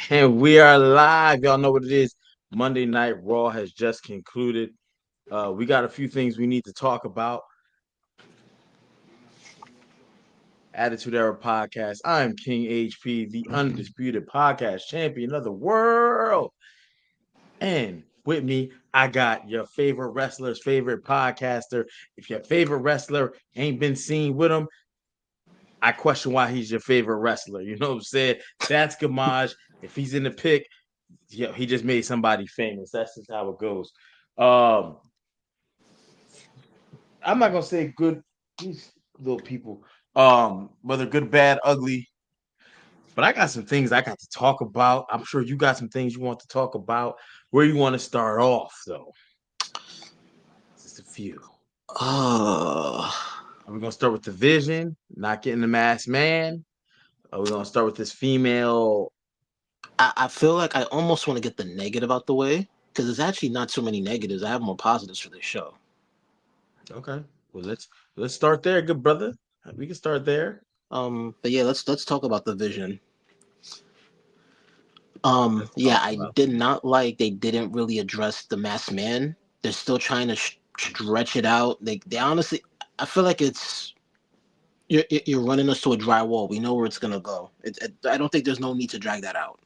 And we are live. Y'all know what it is. Monday Night Raw has just concluded. We got a few things we need to talk about. Attitude Era Podcast. I'm King HP, the undisputed podcast champion of the world. And with me, I got your favorite wrestler's favorite podcaster. If your favorite wrestler ain't been seen with him, I question why he's your favorite wrestler. You know what I'm saying? That's Gamage. If he's in the pick, yeah, he just made somebody famous. That's just how it goes. Um, I'm not gonna say good these little people, whether good, bad, ugly, but I got some things I got to talk about. I'm sure you got some things you want to talk about. Where you want to start off, though? Just a few. Uh, Are we gonna start with the vision, not getting the masked man? Are we gonna start with this female? I feel like I almost want to get the negative out the way because there's actually not too many negatives. I have more positives for this show. Okay, well let's start there, good brother. We can start there. But yeah, let's talk about the vision. Let's Yeah, talk I about did the not like they didn't really address the masked man. They're still trying to stretch it out. They honestly, I feel like it's you're running us to a dry wall. We know where it's gonna go. I don't think there's no need to drag that out.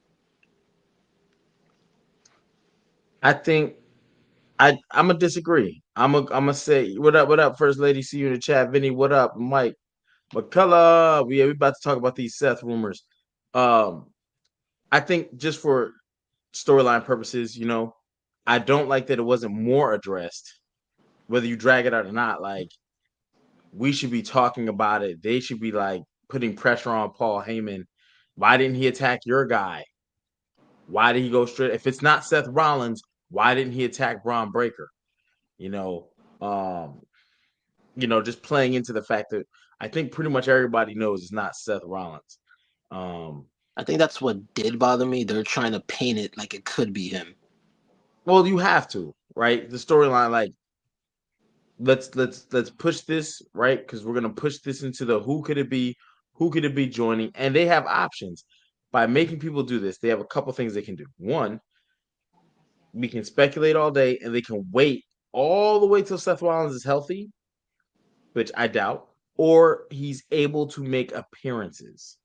I think I'm gonna disagree. I'm gonna say what up, First Lady. See you in the chat, Vinny. What up, Mike McCullough? We about to talk about these Seth rumors. Um, I think just for storyline purposes, I don't like that it wasn't more addressed. Whether you drag it out or not, like we should be talking about it. They should be like putting pressure on Paul Heyman. Why didn't he attack your guy? Why did he go straight? If it's not Seth Rollins, why didn't he attack Braun Breaker? You know, um, just playing into the fact that I think pretty much everybody knows it's not Seth Rollins. Um, I think that's what did bother me. They're trying to paint it like it could be him. well, you have to, right? The storyline, like let's push this, right? Because we're gonna push this into the who could it be joining, and they have options by making people do this. They have a couple things they can do. One, we can speculate all day, and they can wait all the way till Seth Rollins is healthy, which I doubt, or he's able to make appearances.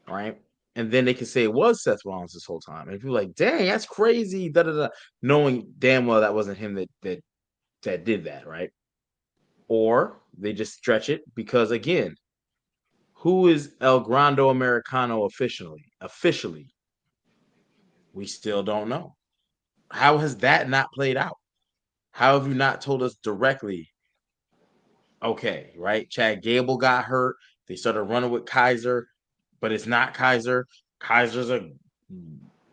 All right. And then they can say it was Seth Rollins this whole time. And people are like, dang, that's crazy. Da, da, da. Knowing damn well that wasn't him that did that, right? Or they just stretch it because again, who is El Grande Americano officially? Officially, we still don't know. How has that not played out? How have you not told us directly? Okay, right? Chad Gable got hurt. They started running with Kaiser, but it's not Kaiser. Kaiser's a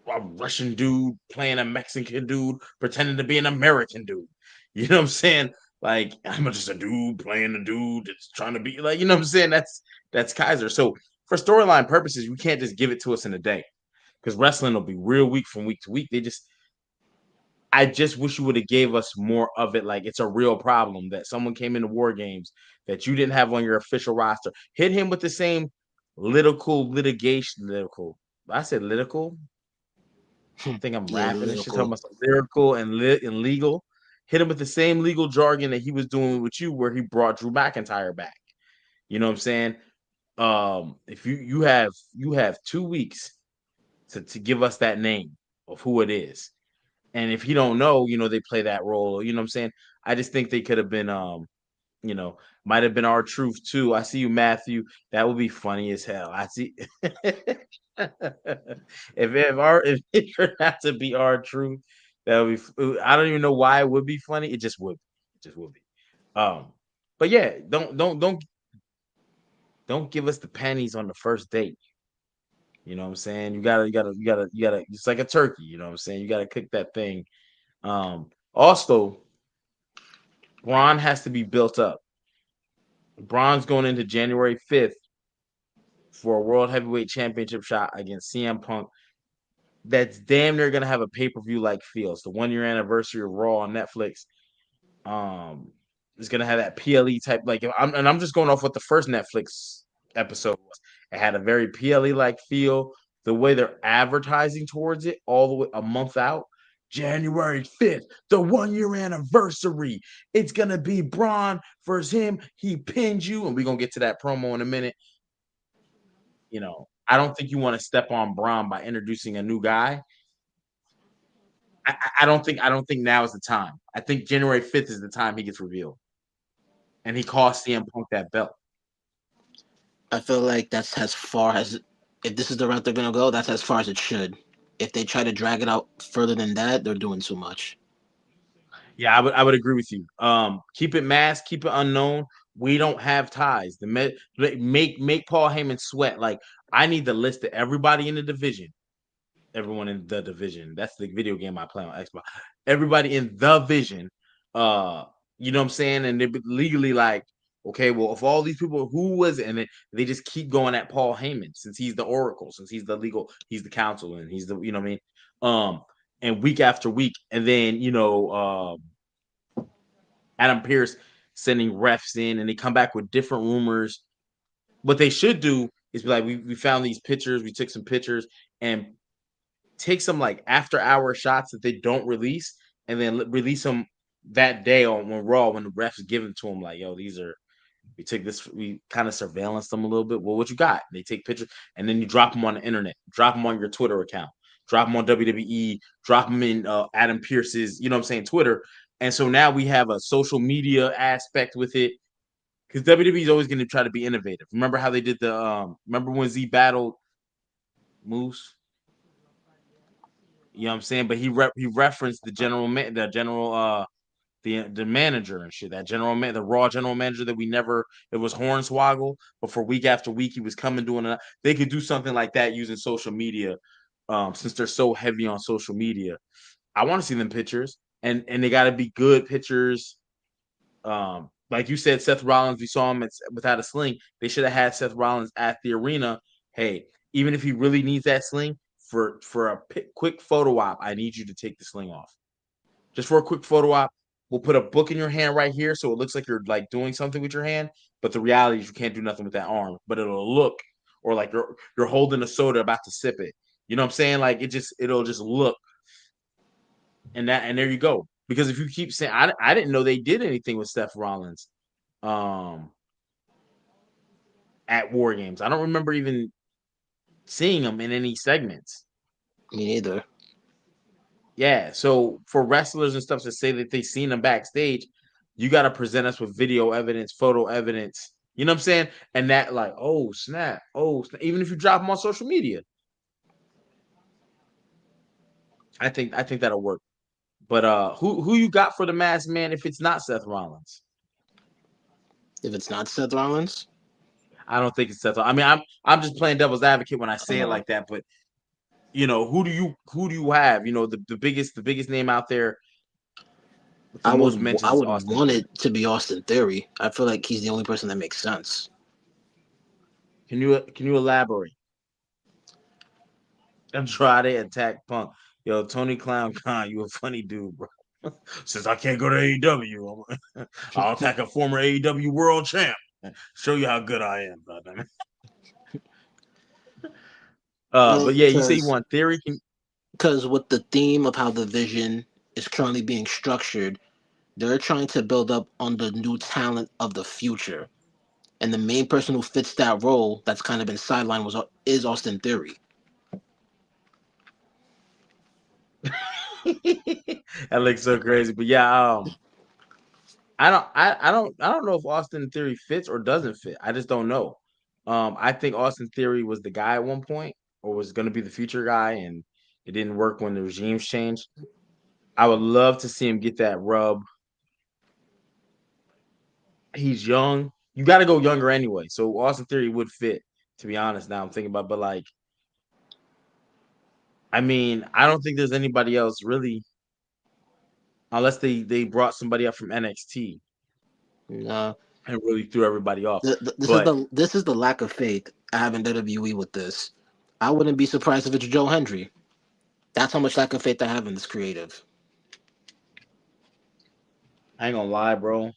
Russian dude playing a Mexican dude, pretending to be an American dude. You know what I'm saying? Like, I'm just a dude playing a dude that's trying to be like, you know what I'm saying? That's Kaiser. So for storyline purposes, you can't just give it to us in a day. Because wrestling will be real weak from week to week. I just wish you would have gave us more of it. Like it's a real problem that someone came into War Games that you didn't have on your official roster. Hit him with the same lyrical. I said lyrical. I think I'm Yeah, rapping and shit, talking lyrical. about some lyrical and legal. Hit him with the same legal jargon that he was doing with you, where he brought Drew McIntyre back. You know what I'm saying? If you have 2 weeks to give us that name of who it is. And if he don't know, they play that role. You know what I'm saying? I just think they could have been might have been our truth too. I see you, Matthew. That would be funny as hell. I see if it turned out to be our truth, that would be I don't even know why it would be funny. It just would. It just would be. Um, but yeah, don't give us the pennies on the first date. You know what I'm saying? You gotta it's like a turkey, you know what I'm saying? You gotta cook that thing. Also, Bron has to be built up. Bron's going into January 5th for a World Heavyweight Championship shot against CM Punk. That's damn near gonna have a pay-per-view like feel. It's the 1 year anniversary of Raw on Netflix. Um, it's gonna have that PLE type I'm just going off what the first Netflix episode was. It had a very PLE like feel. the way they're advertising towards it all the way a month out. January 5th, the 1 year anniversary. It's gonna be Bron versus him. He pinned you, and we're gonna get to that promo in a minute. I don't think you want to step on Bron by introducing a new guy. I don't think now is the time. I think January 5th is the time he gets revealed, and he costs CM Punk that belt. I feel like that's as far as, if this is the route they're gonna go, that's as far as it should. If they try to drag it out further than that, they're doing too much. Yeah, I would agree with you. Keep it masked, keep it unknown. We don't have ties. Make Paul Heyman sweat. Like I need the list of everybody in the division. Everyone in the division. That's the video game I play on Xbox. Everybody in the vision. Uh, you know what I'm saying? And they legally like, okay, well, if all these people, who was it? And they just keep going at Paul Heyman since he's the Oracle, since he's the legal, he's the counsel, and he's the, you know what I mean? And week after week, and then Adam Pierce sending refs in, and they come back with different rumors. What they should do is be like, we found these pictures, we took some pictures, and take some like after hour shots that they don't release, and then release them that day on when Raw when the refs give them to them. Like, yo, these are we took this, we kind of surveillance them a little bit. Well, what you got? They take pictures, and then you drop them on the internet, drop them on your Twitter account, drop them on WWE, drop them in Adam Pierce's, you know what I'm saying, Twitter. And so now we have a social media aspect with it because WWE is always going to try to be innovative. Remember how they did the remember when Z battled Moose? You know what I'm saying? But he referenced the manager and shit. That the Raw general manager that we never, it was Hornswoggle, but for week after week he was coming doing it. They could do something like that using social media, since they're so heavy on social media. I want to see them pictures, and they got to be good pictures. Like you said, Seth Rollins, we saw him without a sling. They should have had Seth Rollins at the arena. Hey, even if he really needs that sling for a quick photo op, I need you to take the sling off. Just for a quick photo op, we'll put a book in your hand right here, so it looks like you're like doing something with your hand. But the reality is you can't do nothing with that arm. But it'll look, or like you're holding a soda about to sip it. You know what I'm saying? Like it'll just look, and there you go. Because if you keep saying, I didn't know they did anything with Seth Rollins, um, at War Games. I don't remember even seeing him in any segments. Me neither. Yeah, so for wrestlers and stuff to say that they seen him backstage, you got to present us with video evidence, photo evidence. You know what I'm saying? And that, like, oh snap, even if you drop them on social media, I think that'll work. But who you got for the masked man if it's not Seth Rollins? If it's not Seth Rollins, I don't think it's Seth. I mean, I'm just playing devil's advocate when I say it uh, like that. But who do you have? The biggest name out there with the I most would mentions I is would Austin want Theory. it to be Austin Theory. I feel like he's the only person that makes sense. Can you elaborate? Andrade attack Punk. Yo, Tony Clown Khan, you a funny dude, bro. Since I can't go to AEW, I'll attack a former AEW world champ. Show you how good I am, goddammit. Well, But yeah, you say you want Theory. because with the theme of how the vision is currently being structured, they're trying to build up on the new talent of the future. And the main person who fits that role that's kind of been sidelined is Austin Theory. That looks so crazy. But yeah, I don't know if Austin Theory fits or doesn't fit. I just don't know. I think Austin Theory was the guy at one point, or was going to be the future guy, and it didn't work when the regimes changed. I would love to see him get that rub. He's young. You got to go younger anyway. So Austin Theory would fit, to be honest. Now I'm thinking about, but like, I mean, I don't think there's anybody else really, unless they brought somebody up from NXT No, and really threw everybody off. this is But the lack of faith I have in WWE with this. I wouldn't be surprised if it's Joe Hendry. That's how much lack of faith I have in this creative. I ain't gonna lie, bro.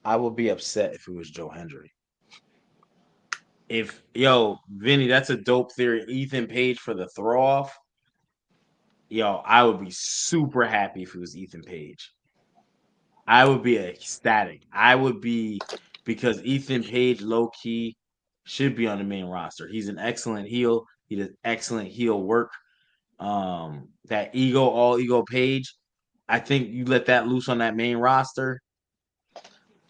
I would be upset if it was Joe Hendry. If yo, Vinny, that's a dope theory. Ethan Page for the throw off. Yo, I would be super happy if it was Ethan Page. I would be ecstatic. I would be because Ethan Page low key should be on the main roster. He's an excellent heel. He does excellent heel work. That ego, all ego Page. I think you let that loose on that main roster,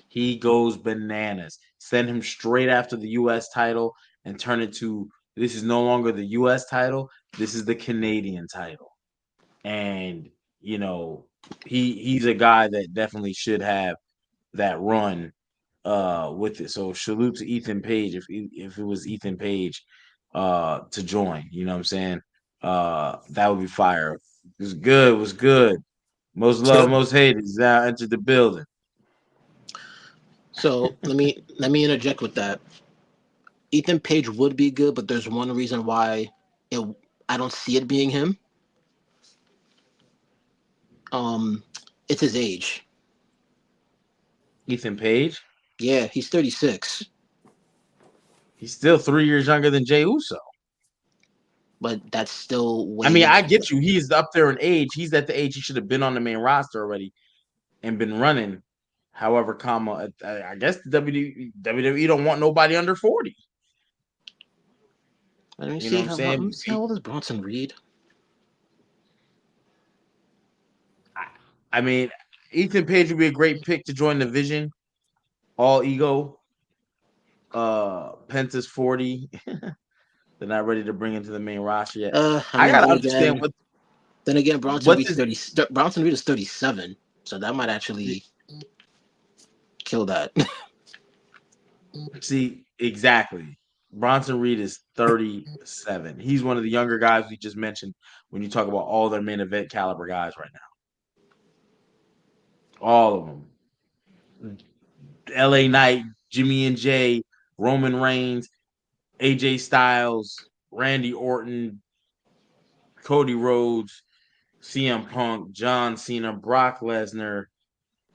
he goes bananas. Send him straight after the U.S. title and turn it to this is no longer the U.S. title. This is the Canadian title. And you know he's a guy that definitely should have that run with it. So salute to Ethan Page if it was Ethan Page to join. You know what I'm saying? That would be fire. It was good. It was good. Most love, So, most hated. Now entered the building. so let me interject with that. Ethan Page would be good, but there's one reason why it I don't see it being him. Um, it's his age. Ethan Page. Yeah, he's 36, He's still 3 years younger than Jay Uso. but that's still I way mean, I younger. get you. He's up there in age. He's at the age he should have been on the main roster already and been running. However, comma, I guess the WWE don't want nobody under 40. Let me You know see what I'm how saying? let me see how old is Bronson Reed. I mean, Ethan Page would be a great pick to join the Vision. All ego. Penta's 40. They're not ready to bring him to the main roster yet. I I mean, gotta understand then again, what's his Bronson Reed is 37, so that might actually kill that. see exactly. Bronson Reed is 37. He's one of the younger guys we just mentioned when you talk about all their main event caliber guys right now. All of them. LA Knight, Jimmy and Jay, Roman Reigns, AJ Styles, Randy Orton, Cody Rhodes, CM Punk, John Cena, Brock Lesnar,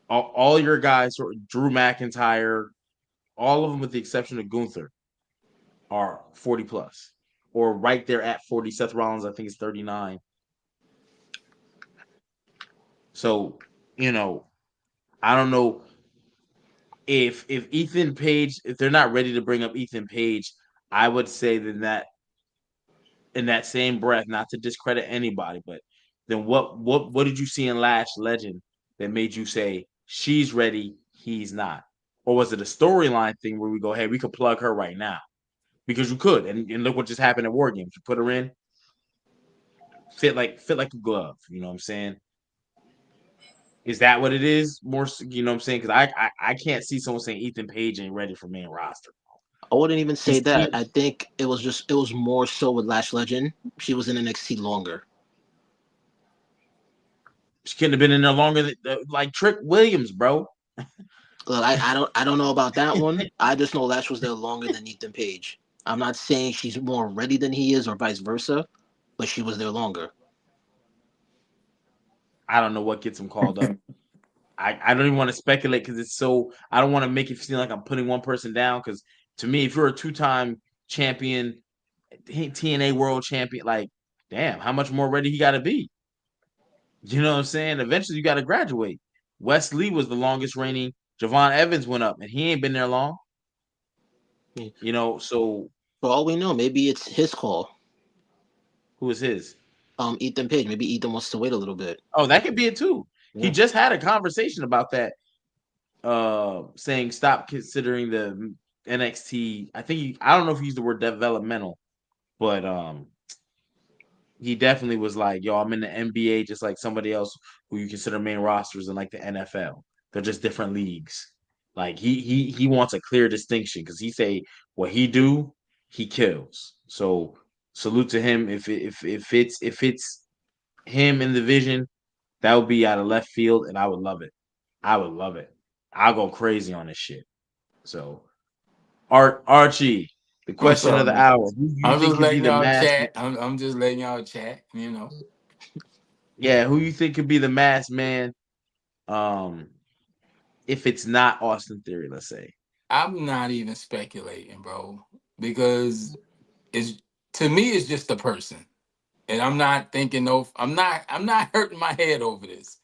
all your guys, Drew McIntyre, all of them with the exception of Gunther, are 40 plus or right there at 40. Seth Rollins, I think, is 39. So, you know, I don't know if Ethan Page, if they're not ready to bring up Ethan Page, I would say then that in that same breath, not to discredit anybody, but then what did you see in Lash Legend that made you say she's ready, he's not? Or was it a storyline thing where we go, hey, we could plug her right now? Because you could, and look what just happened at War Games. You put her in, fit like a glove. You know what I'm saying? Is that what it is? More, you know what I'm saying? Because I can't see someone saying Ethan Page ain't ready for main roster. I wouldn't even say He's that. team I think it was more so with Lash Legend. She was in NXT longer. She couldn't have been in there longer than like Trick Williams, bro. Look, I don't know about that one. I just know Lash was there longer than Ethan Page. I'm not saying she's more ready than he is or vice versa, but she was there longer. I don't know what gets him called up. I don't even want to speculate because it's so I don't want to make it seem like I'm putting one person down because to me, if you're a two-time champion, TNA world champion, like damn, how much more ready he got to be? You know what I'm saying? Eventually, you got to graduate. Wes Lee was the longest reigning. Javon Evans went up, and he ain't been there long. Yeah. You know, so For all we know, maybe it's his call. who is his? Ethan Page. Maybe Ethan wants to wait a little bit. Oh, that could be it too. He Yeah. just had a conversation about that, saying stop considering the NXT. I don't know if he used the word developmental, but he definitely was like, "Yo, I'm in the NBA just like somebody else who you consider main rosters in like the NFL. They're just different leagues." Like he wants a clear distinction because he say what he do, he kills. So salute to him. If it's him in the vision, that would be out of left field, and I would love it. I would love it. I'll go crazy on this shit. So Archie, the What's question of up, the man? hour: Who do you I'm think just could be letting the y'all mask? chat. I'm just letting y'all chat. Yeah, who you think could be the masked man? Um, if it's not Austin Theory, let's say. I'm not even speculating, bro. because it's to me it's just a person, and I'm not thinking no. I'm not hurting my head over this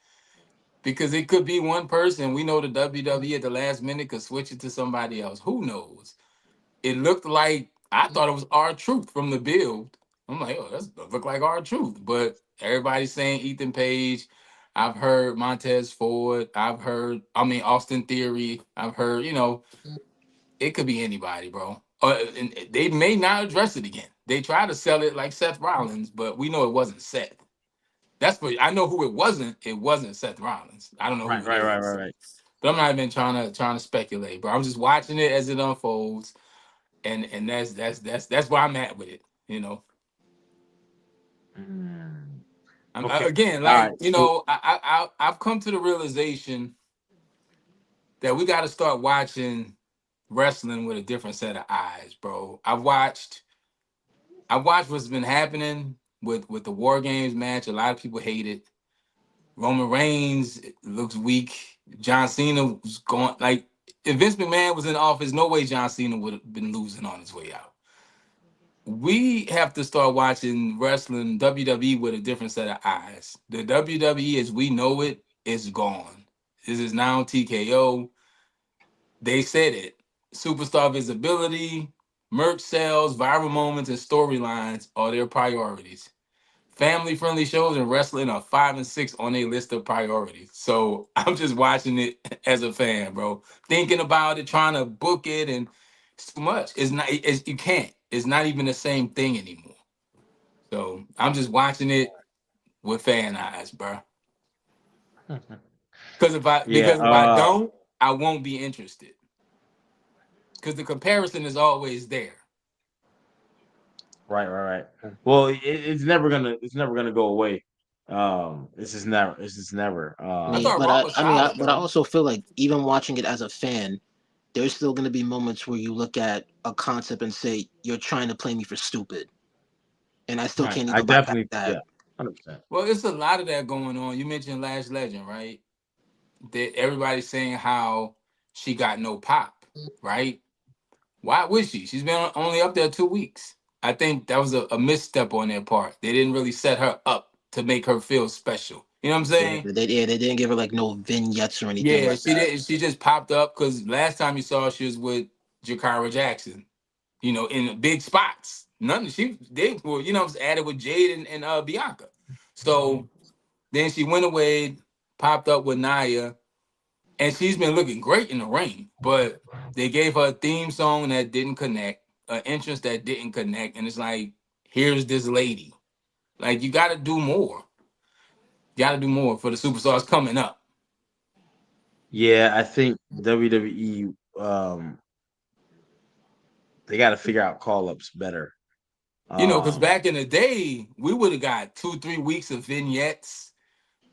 because it could be one person. We know the WWE at the last minute could switch it to somebody else. Who knows? It looked like I thought it was our truth from the build. I'm like, oh, that look like our truth. But everybody's saying Ethan Page. I've heard Montez Ford. Austin Theory. I've heard, it could be anybody, bro. And they may not address it again. They try to sell it like Seth Rollins, but we know it wasn't Seth. That's what I know who it wasn't. It wasn't Seth Rollins. I don't know Right, who it right, right, is. right, right. But I'm not even trying to speculate, bro. I'm just watching it as it unfolds, and that's where I'm at with it. You know, Mm. I'm Okay. again All right. like So I've come to the realization that we got to start watching wrestling with a different set of eyes, bro. I've watched what's been happening with the War Games match. A lot of people hate it. Roman Reigns looks weak. John Cena was going like if Vince McMahon was in office, no way John Cena would have been losing on his way out. We have to start watching wrestling WWE with a different set of eyes. The WWE as we know it is gone. This is now TKO. They said it. Superstar visibility, merch sales, viral moments, and storylines are their priorities. Family friendly shows and wrestling are 5 and 6 on their list of priorities. So I'm just watching it as a fan, bro. Thinking about it, trying to book it, and it's too much. It's not. You can't. It's not even the same thing anymore. So I'm just watching it with fan eyes, bro. Because if I yeah. because if I don't, I won't be interested. Because the comparison is always there. Right, right, right. Well, it's never gonna go away. It's just never. I Me, thought but Raw I, was I mean, solid but I though. also feel like even watching it as a fan, there's still going to be moments where you look at a concept and say you're trying to play me for stupid, and I still Right. can't I even bypass definitely, that. yeah, 100%. Well, it's a lot of that going on. You mentioned Lash Legend, right? That everybody's saying how she got no pop, right? Why would she? She's been only up there 2 weeks. I think that was a misstep on their part. They didn't really set her up to make her feel special. You know what I'm Yeah, saying? they didn't give her like no vignettes or anything Yeah, like she that. did. She just popped up because last time you saw her, she was with Jakara Jackson. In big spots. Nothing. They were, was added with Jade and Bianca. So then she went away, popped up with Naya, and she's been looking great in the ring. But they gave her a theme song that didn't connect, an entrance that didn't connect, and it's like, here's this lady. Like you got to do more. You got to do more for the superstars coming up. Yeah, I think WWE, they got to figure out call ups better. Because Um, back in the day, we would have got 2, 3 weeks of vignettes.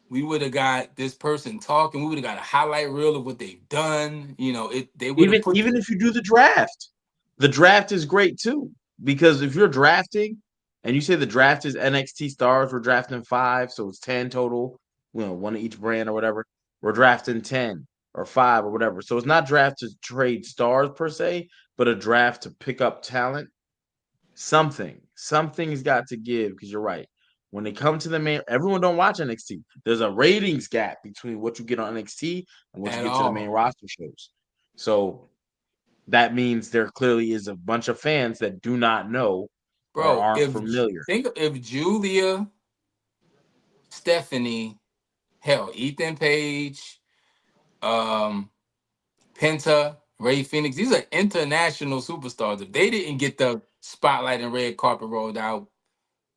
We would have got this person talking. We would have got a highlight reel of what they've done. They would have even put. even if you do the draft is great too because if you're drafting and you say the draft is NXT stars, we're drafting 5, so it's 10 total, one of each brand or whatever. We're drafting 10 or 5 or whatever. So it's not draft to trade stars per se, but a draft to pick up talent. Something's got to give because you're right. When they come to the main, everyone don't watch NXT. There's a ratings gap between what you get on NXT and what you At get to the main all. roster shows. So that means there clearly is a bunch of fans that do not know or Bro, aren't if familiar. think if Julia, Stephanie, hell, Ethan Page, um, Penta, Ray Phoenix, these are international superstars. If they didn't get the spotlight and red carpet rolled out,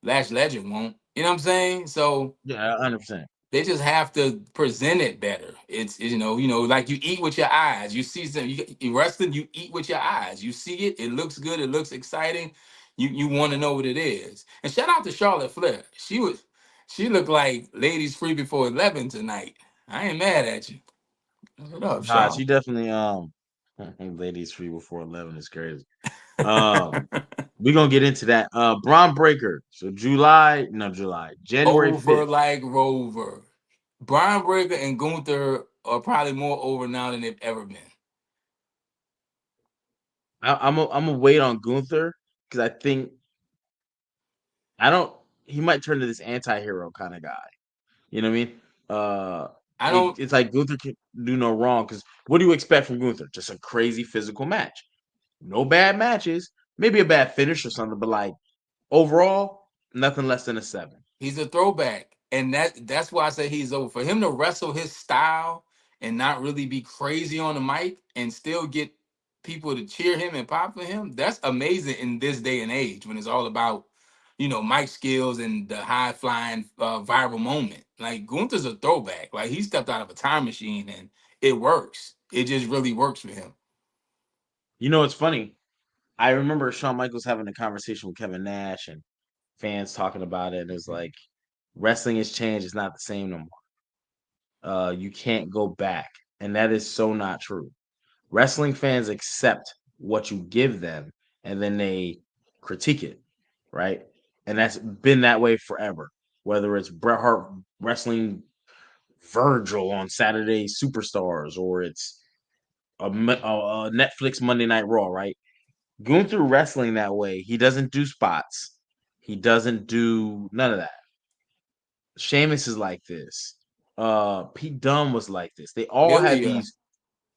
Lash Legend won't. You know what I'm saying? So Yeah, 100%. they just have to present it better. It's like you eat with your eyes. You see some you wrestling, you eat with your eyes. You see it, it looks good, it looks exciting. You want to know what it is. And shout out to Charlotte Flair. She looked like ladies free before 11 tonight. I ain't mad at you. What up, Nah, she Charlotte? definitely ladies free before 11 is crazy. Um we're gonna get into that. Braun Breaker. So January Over 5th. like Rover. Brian Breaker and Gunther are probably more over now than they've ever been. I'm gonna wait on Gunther because I think I don't. He might turn to this anti-hero kind of guy. You know what I mean? I don't. It's like Gunther can do no wrong because what do you expect from Gunther? Just a crazy physical match. No bad matches, maybe a bad finish or something, but like overall, nothing less than a 7. He's a throwback, and that's why I say he's over. For him to wrestle his style and not really be crazy on the mic and still get people to cheer him and pop for him, that's amazing in this day and age when it's all about mic skills and the high flying viral moment. Like Gunther's a throwback. Like he stepped out of a time machine and it works. It just really works for him. You know, it's funny. I remember Shawn Michaels having a conversation with Kevin Nash and fans talking about it. And it was like, wrestling has changed. It's not the same no more. You can't go back. And that is so not true. Wrestling fans accept what you give them and then they critique it, right? And that's been that way forever. Whether it's Bret Hart wrestling Virgil on Saturday Superstars or it's a Netflix Monday Night Raw, right? Going through wrestling that way, he doesn't do spots. He doesn't do none of that. Sheamus is like this. Pete Dunne was like this. They all had Ilya, these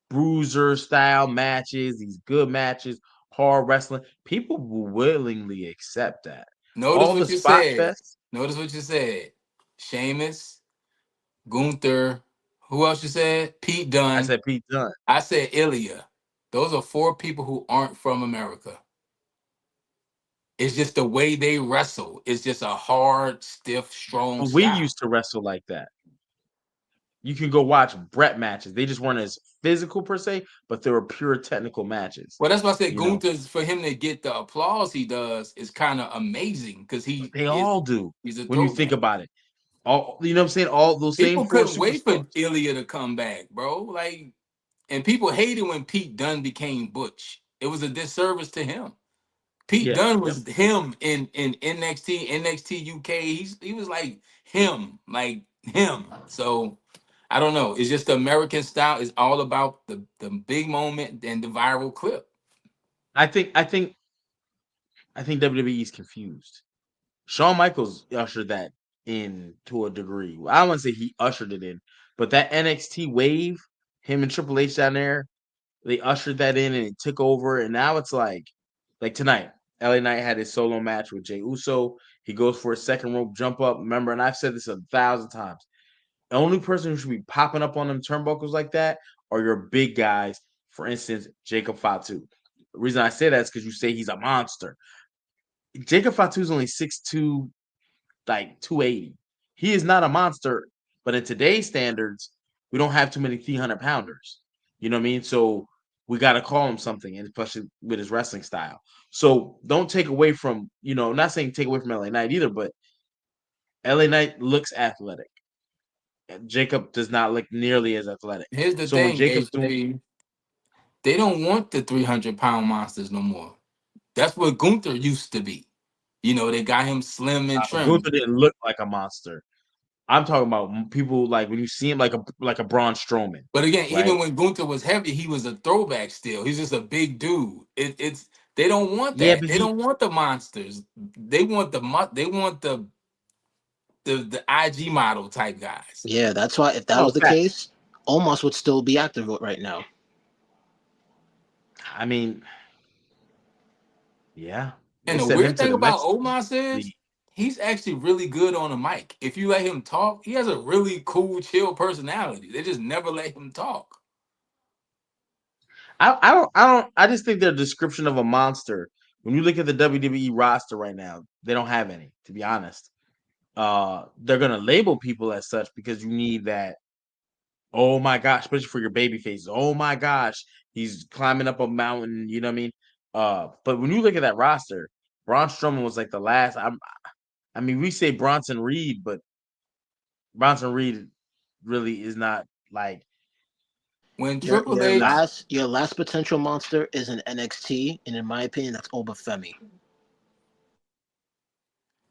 bruiser style matches, these good matches, hard wrestling. People will willingly accept that. notice All the what you spot said. fest. Notice what you said. Sheamus, Gunther. Who else you said? Pete I Dunne. said Pete Dunne. I said Ilya. Those are 4 people who aren't from America. It's just the way they wrestle. It's just a hard, stiff, strong But we style. used to wrestle like that. You can go watch Brett matches. They just weren't as physical per se, but they were pure technical matches. Well, that's why I said You know, Gunther's for him to get the applause he does is kind of amazing because he they is all do he's a when you think throwback. about it. All you know what I'm saying? All those same People 4 couldn't wait for superstars. Ilya to come back, bro. Like, and people hated when Pete Dunne became Butch. It was a disservice to him. Pete Yeah. Dunne Yep. was him in NXT UK. He was like him. So I don't know. It's just the American style is all about the big moment and the viral clip. I think I think I think WWE is confused. Shawn Michaels ushered that in to a degree. I don't want to say he ushered it in, but that NXT wave, him and Triple H down there, they ushered that in and it took over. And now it's like tonight, LA Knight had his solo match with Jey Uso. He goes for a second rope jump up. Remember, and I've said this 1,000 times. The only person who should be popping up on them turnbuckles like that are your big guys. For instance, Jacob Fatu. The reason I say that is because you say he's a monster. Jacob Fatu is only 6'2", like 280. He is not a monster, but in today's standards, we don't have too many 300 pounders. You know what I mean? So we got to call him something, and especially with his wrestling style. So don't take away from, not saying take away from LA Knight either, but LA Knight looks athletic. Jacob does not look nearly as athletic. Here's the So when thing, Jacob's doing, HT, they don't want the 300-pound monsters no more. That's what Gunther used to be. They got him slim and trim. Gunther didn't look like a monster. I'm talking about people like when you see him like a Braun Strowman, But again, even right? when Gunther was heavy, he was a throwback still. He's just a big dude. It's they don't want Yeah, that. but They don't want the monsters. They want the IG model type guys. Yeah, that's why if that oh, was the facts. case, Omos would still be active right now. I mean, yeah, they And the sent him weird to thing the about Mexican Omos is League. he's actually really good on the mic. If you let him talk, he has a really cool, chill personality. They just never let him talk. I just think their description of a monster. When you look at the WWE roster right now, they don't have any. To be honest, they're gonna label people as such because you need that. Oh my gosh, especially for your baby faces. Oh my gosh, he's climbing up a mountain. You know what I mean? But when you look at that roster, Braun Strowman was like the last. I mean, we say Bronson Reed, but Bronson Reed really is not like When Your Triple your H last your last potential monster is an NXT, and in my opinion, that's Obafemi.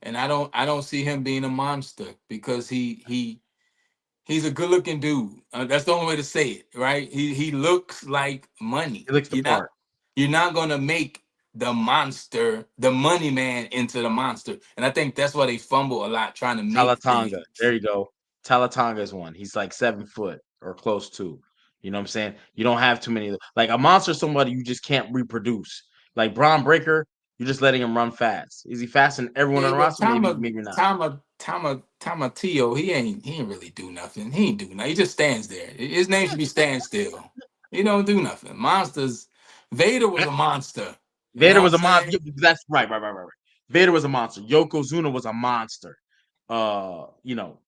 and I don't see him being a monster because he's a good looking dude. That's the only way to say it, right? He looks like money. he looks the You're not part. You're not gonna make the monster, the money man, into the monster. And I think that's why they fumble a lot trying to make Talatonga. There things. you go. Talatonga is one. He's like 7 foot or close to. You know what I'm saying? You don't have too many. Like a monster, somebody you just can't reproduce. Like Braun Breaker, you're just letting him run fast. Is he faster than everyone on Yeah, the but roster? Maybe, maybe not. Tomatillo, he ain't really do nothing. He ain't do nothing. He just stands there. His name should be stand still. He don't do nothing. Monsters. Vader was a monster. You Vader know was what a I'm monster. saying? That's right. Vader was a monster. Yokozuna was a monster. You know,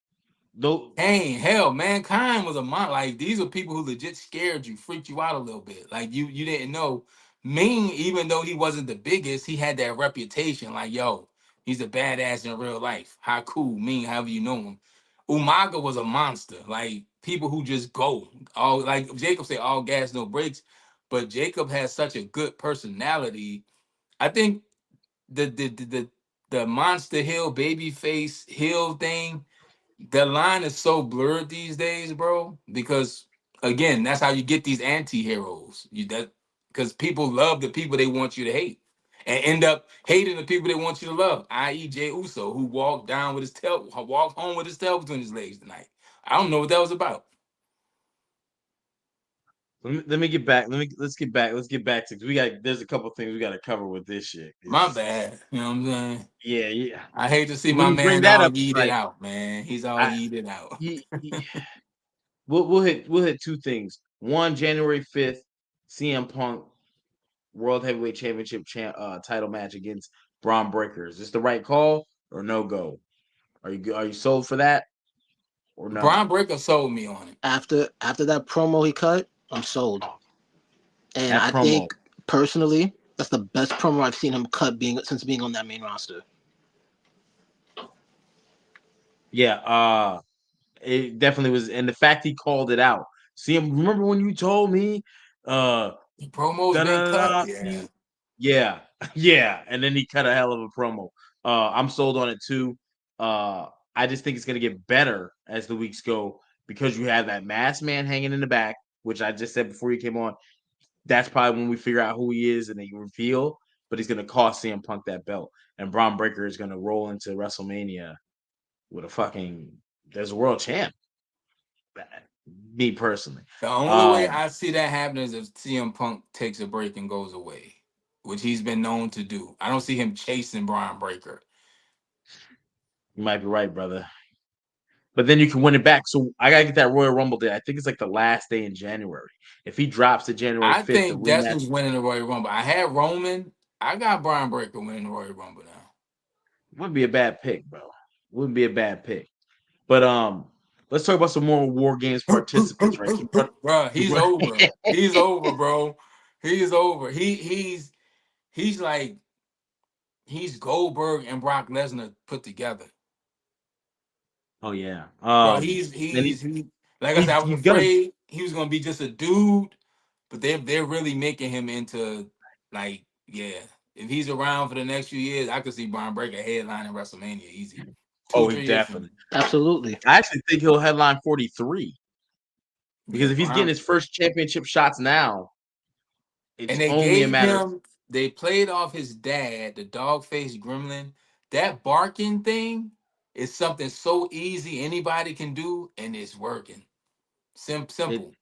though. Hey, hell, mankind was a mon. Like these are people who legit scared you, freaked you out a little bit. Like you didn't know. Ming, even though he wasn't the biggest, he had that reputation. Like yo, he's a badass in real life. How cool, Ming, however you know him. Umaga was a monster. Like people who just go all like Jacob said, all gas no brakes. But Jacob has such a good personality. I think the Monster Hill babyface Hill thing, the line is so blurred these days, bro. Because again, that's how you get these anti-heroes. You that because people love the people they want you to hate, and end up hating the people they want you to love. I.e., Jay Uso, who walked home with his tail between his legs tonight. I don't know what that was about. Let me get back. Let's get back. Let's get back to we got. There's a couple things we got to cover with this shit. My bad. You know what I'm saying? Yeah, yeah. I hate to see When my you bring man that all up, it's yeeted like out, man. He's all I yeeted out. he we'll hit two things. One, January 5th, CM Punk World Heavyweight Championship title match against Bron Breakker. Is this the right call or no go? Are you sold for that or no? Brian Breaker sold me on it. After that promo he cut, I'm sold. And That I promo, think personally, that's the best promo I've seen him cut being on that main roster. yeah, it definitely was, and the fact he called it out. CM, remember when you told me, uh, The promo's da been da cut. da, Yeah. yeah, yeah, and then he cut a hell of a promo. I'm sold on it too. Uh, I just think it's gonna get better as the weeks go because you have that masked man hanging in the back, which I just said before you came on. That's probably when we figure out who he is and they reveal. But he's gonna cost CM Punk that belt, and Braun Breaker is gonna roll into WrestleMania with a fucking there's a world champ. Me personally, The only way um, I see that happening is if CM Punk takes a break and goes away, which he's been known to do. I don't see him chasing Brian Breaker. you might be right, brother. But then you can win it back. So I gotta get that Royal Rumble day. I think it's like the last day in January. If he drops to January I 5th, the think that's rematch who's winning the Royal Rumble. I had Roman. I got Brian Breaker winning the Royal Rumble now. wouldn't be a bad pick, bro. Wouldn't be a bad pick. But let's talk about some more War Games participants, right? Bro, Keep he's run- over. He's over, bro. He's over. He's like he's Goldberg and Brock Lesnar put together. oh yeah. Bro, And he like I said, I was he's gonna afraid he was gonna be just a dude, but they're really making him into like, yeah. If he's around for the next few years, I could see Brian Breaker headlining WrestleMania easy. Two, oh he 3 years from definitely. now. Absolutely. I actually think he'll headline 43 Yeah, because if he's getting Brian. his first championship shots now, it's And they only a gave matter of him, they played off his dad, the dog faced gremlin. That barking thing is something so easy anybody can do, and it's working. it. Simple.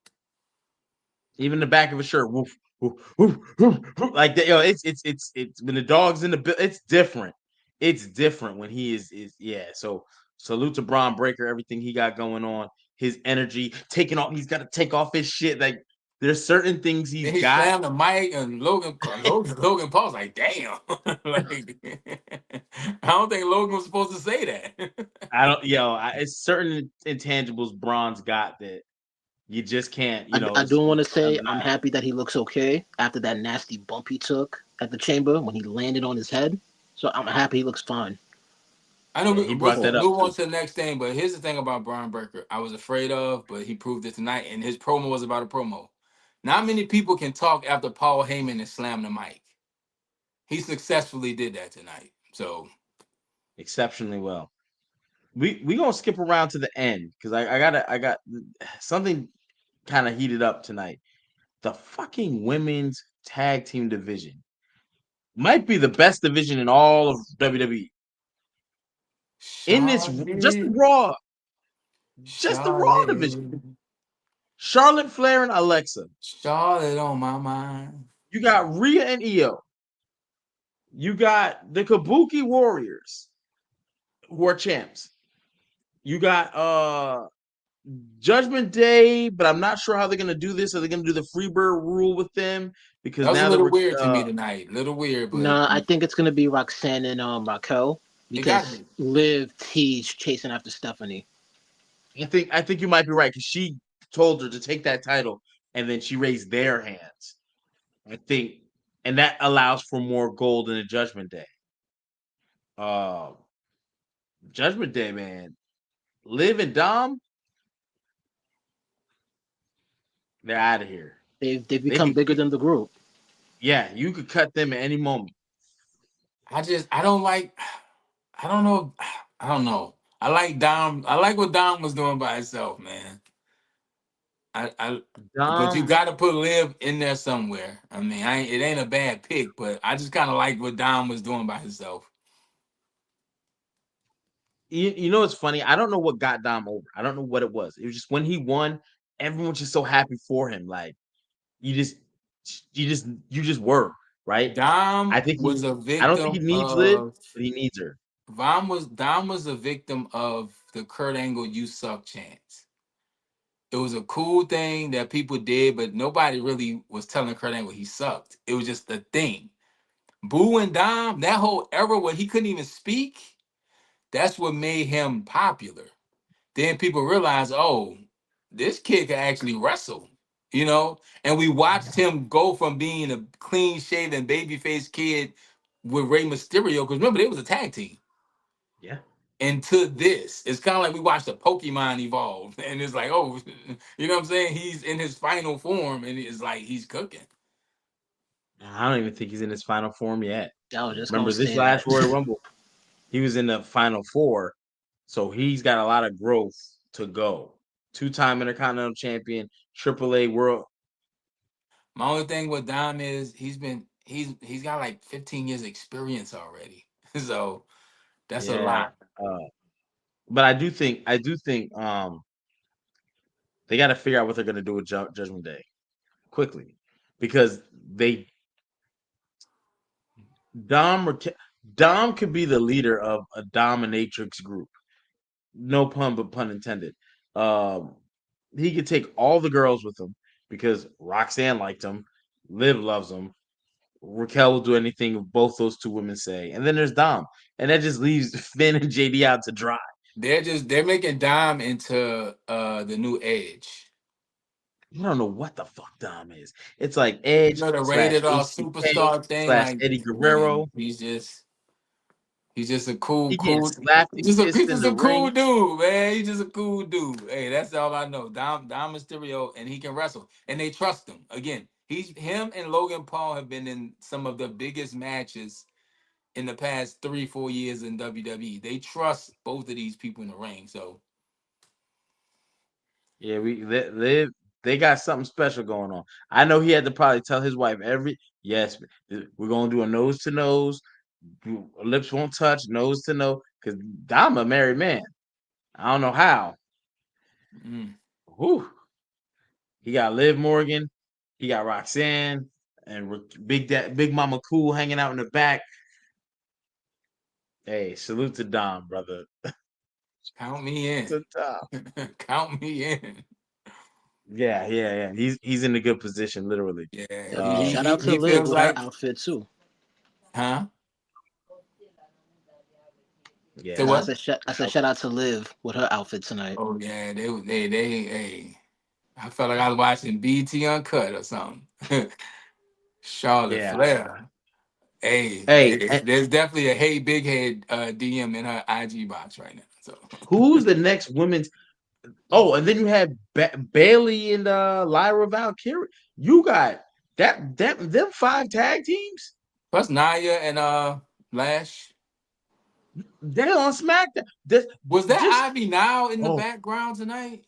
Even the back of his shirt, woof, woof, woof, woof, woof. Like that, yo, it's when the dog's in the it's different. It's different when he is yeah. So salute to Braun Breaker, everything he got going on, his energy, taking off. He's got to take off his shit. Like there's certain things he's Then he got. slammed the mic, and Logan Paul's like, "Damn!" Like, I don't think Logan was supposed to say that. I don't, yo, it's certain intangibles Braun's got that you just can't, I do want to it's say I'm undeniable. happy that he looks okay after that nasty bump he took at the chamber when he landed on his head. So I'm happy he looks fine. I know Yeah, he brought that up move on too. to the next thing, but here's the thing about Brian Breaker. I was afraid of, but he proved it tonight, and his promo was about a promo. Not many people can talk after Paul Heyman and slam the mic. He successfully did that tonight. So Exceptionally well. We gonna skip around to the end because I got something kind of heated up tonight. The fucking women's tag team division might be the best division in all of WWE. In this, Charlotte, just the Raw division. Charlotte, Charlotte Flair and Alexa. Charlotte on my mind. You got Rhea and Io. You got the Kabuki Warriors, who are champs. You got Judgment Day, but I'm not sure how they're gonna do this. Are they gonna do the Freebird rule with them? Because That was a now that little we're weird to me tonight. Little weird, but Nah, I think it's gonna be Roxanne and Raquel it got to because be. Liv T's chasing after Stephanie. I think you might be right because she told her to take that title and then she raised their hands. I think, and that allows for more gold in a Judgment Day. Uh, Judgment Day, man. Liv and Dom, they're out of here. They've They become could, bigger than the group. yeah, you could cut them at any moment. I don't like. I don't know. I don't know. I like Dom. I like what Dom was doing by himself, man. I but you Dom, got to put Liv in there somewhere. I mean, it ain't a bad pick, but I just kind of like what Dom was doing by himself. you know what's funny? I don't know what got Dom over. I don't know what it was. It was just when he won, everyone was just so happy for him. Like you just, you just were right. I Dom think was a I don't think he victim needs Liv, of but he needs her. Dom was a victim of the Kurt Angle "You Suck" chants. It was a cool thing that people did, but nobody really was telling Kurt Angle he sucked. It was just a thing. Boo and Dom, that whole era where he couldn't even speak, that's what made him popular. Then people realized, oh, this kid can actually wrestle, you know? And we watched him go from being a clean shaven babyface kid with Rey Mysterio, because remember, they was a tag team. Yeah. Into this. It's kind of like we watched a Pokemon evolve, and it's like, oh, you know what I'm saying? He's in his final form, and it's like he's cooking. I don't even think he's in his final form yet. I was just gonna Remember this say last that. Royal Rumble, he was in the final four, so he's got a lot of growth to go. Two-time Intercontinental Champion, AAA World. My only thing with Dom is he's got like 15 years experience already, so that's a Yeah, lot. but I do think they got to figure out what they're going to do with Judgment Day quickly because they Dom Dom could be the leader of a dominatrix group. No pun, but pun intended. Um, he could take all the girls with him because Roxanne liked him, Liv loves him, Raquel will do anything both those two women say, and then there's Dom, and that just leaves Finn and JD out to dry. They're making Dom into the new Edge. I don't know what the fuck Dom is. It's like You Edge know, the slash rated R HBK superstar thing, slash like Eddie man, Guerrero. he's just a He getting cool, slapped and he's kissed in just the a cool ring. dude, man. He's just a cool dude. Hey, that's all I know. Dom Mysterio, and he can wrestle, and they trust him. Again, him and Logan Paul have been in some of the biggest matches in the past 3-4 years in WWE. They trust both of these people in the ring. So Yeah, they got something special going on. I know he had to probably tell his wife yes, we're gonna do a nose to nose, lips won't touch, nose to nose, because I'm a married man. I don't know how. mm, Whew. He got Liv Morgan, he got Roxanne, and Big Mama Cool hanging out in the back. Hey, salute to Dom, brother. count me in. To Dom. Count me in. Yeah. He's in a good position, literally. Yeah, Yo, Uh, shout out to he Liv feels with her like, outfit too. huh? Say yeah. No, what? I said shout out to Liv with her outfit tonight. Oh yeah, hey. I felt like I was watching BT Uncut or something. Charlotte Yeah. Flair. Hey, There's definitely a hey big head DM in her IG box right now. So who's the next women's? Oh, and then you have Bailey and Lyra Valkyrie. You got them five tag teams. plus Naya and Lash. They're on SmackDown. This Was that just Ivy now in the oh background tonight?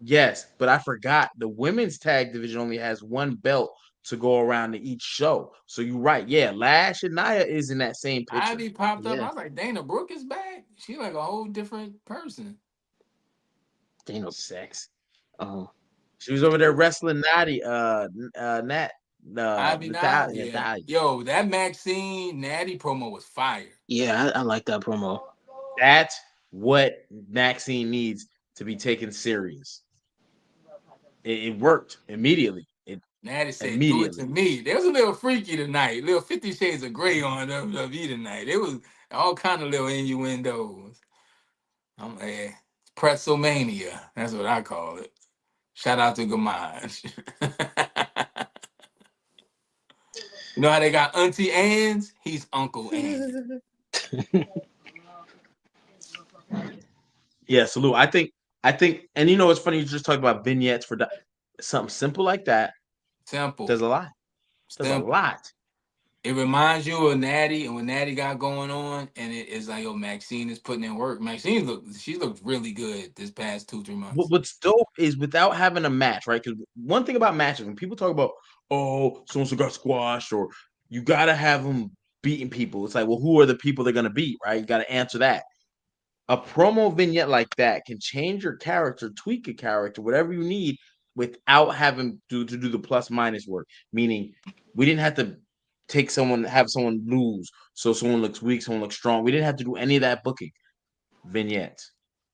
yes, but I forgot the women's tag division only has one belt to go around to each show. So you're right. Yeah, Lash and Nia is in that same picture. Ivy popped up. Yeah, I was like, Dana Brooke is back. She like a whole different person. Dana. Sex. Oh, She was over there wrestling Natty, Nat, Ivy now, yeah. Natalia. Yo, that Maxine Natty promo was fire. yeah, I like that promo. That's what Maxine needs to be taken serious. It worked immediately. It Natty said, "Do it to immediately. me." There was a little freaky tonight, little 50 Shades of Grey on WWE tonight. It was all kind of little innuendos. I'm like, pretzelmania. That's what I call it. Shout out to Gamage. You know how they got Auntie Ann's? He's Uncle Ann. Yeah, salute. I think, and it's funny. You just talked about vignettes for something simple like that. Simple. Does a lot. Does a Simple. lot. It reminds you of Natty and what Natty got going on, and it is like, yo, Maxine is putting in work. She looked really good this past 2-3 months. What's dope is without having a match, right? Because one thing about matches, when people talk about, oh, so and so got squashed, or you gotta have them beating people. It's like, well, who are the people they're gonna beat, right? You gotta answer that. A promo vignette like that can change your character, tweak a character, whatever you need, without having to do the plus minus work. Meaning, we didn't have to have someone lose, so someone looks weak, someone looks strong. We didn't have to do any of that booking. Vignettes,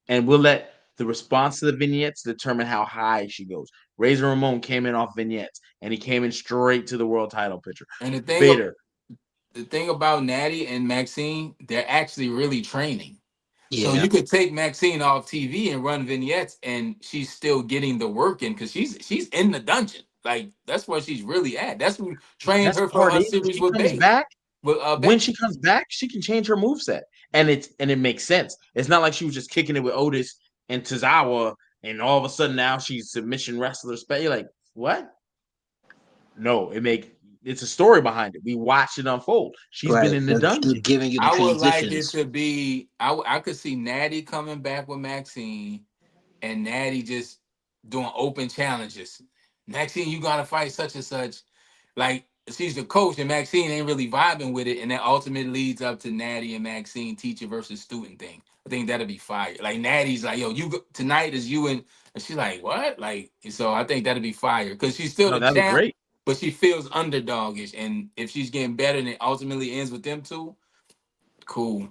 and we'll let the response to the vignettes determine how high she goes. Razor Ramon came in off vignettes, and he came in straight to the world title picture. And Bitter. the thing about Natty and Maxine, they're actually really training. So Yeah, you could take Maxine off TV and run vignettes, and she's still getting the work in because she's in the dungeon. Like that's where she's really at. That's who The trained best her for part her is when series she with comes Bailey. back. With When she Becky. comes back, she can change her moveset. And it makes sense. It's not like she was just kicking it with Otis and Tozawa, and all of a sudden now she's submission wrestler. You're like, what? No, it's a story behind it. We watched it unfold. She's been right. in the They're dungeon. giving you the I would like it transitions. to be. I could see Natty coming back with Maxine, and Natty just doing open challenges. Maxine, you gotta fight such and such. Like she's the coach, and Maxine ain't really vibing with it, and that ultimately leads up to Natty and Maxine teacher versus student thing. I think that'd be fire. Like Natty's like, yo, tonight is you and she's like, what? Like, so I think that'd be fire because she's still No, the that'd be champ, great. but she feels underdogish, and if she's getting better and it ultimately ends with them two, cool.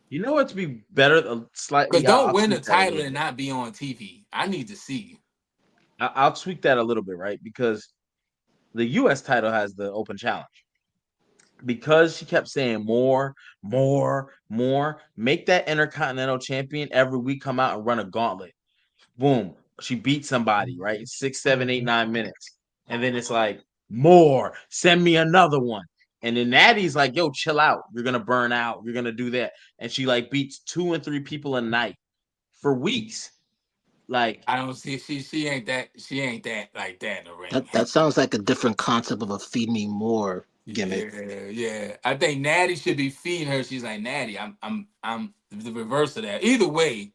You know what? To be better, Because slightly. don't I'll win the tweak that a title little and bit. not be on TV. I need to see. I'll tweak that a little bit, right? Because the U.S. title has the open challenge. Because she kept saying more, more, more. Make that Intercontinental Champion every week come out and run a gauntlet. Boom, she beat somebody, right? 6, 7, 8, 9 minutes, and then it's like more. Send me another one. And then Natty's like, yo, chill out. You're gonna burn out. You're gonna do that. And she like beats 2 and 3 people a night for weeks. Like, I don't see she ain't that like that in the ring. That sounds like a different concept of a feed me more gimmick. Yeah. I think Natty should be feeding her. She's like, Natty, I'm the reverse of that. Either way,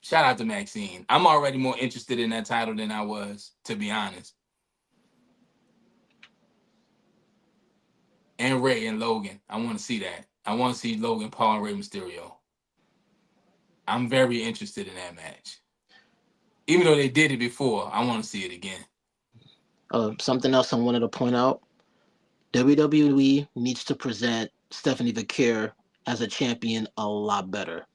shout out to Maxine. I'm already more interested in that title than I was, to be honest. And Ray and Logan. I want to see that. I want to see Logan Paul and Ray Mysterio. I'm very interested in that match. Even though they did it before, I want to see it again. Something else I wanted to point out: WWE needs to present Stephanie Vaquer as a champion a lot better.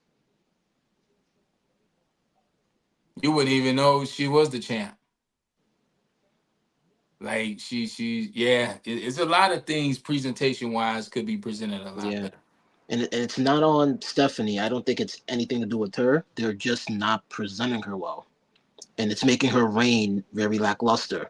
You wouldn't even know she was the champ. Like yeah, it's a lot of things presentation wise could be presented a lot Yeah, better. and it's not on Stephanie. I don't think it's anything to do with her. They're just not presenting her well, and it's making her reign very lackluster.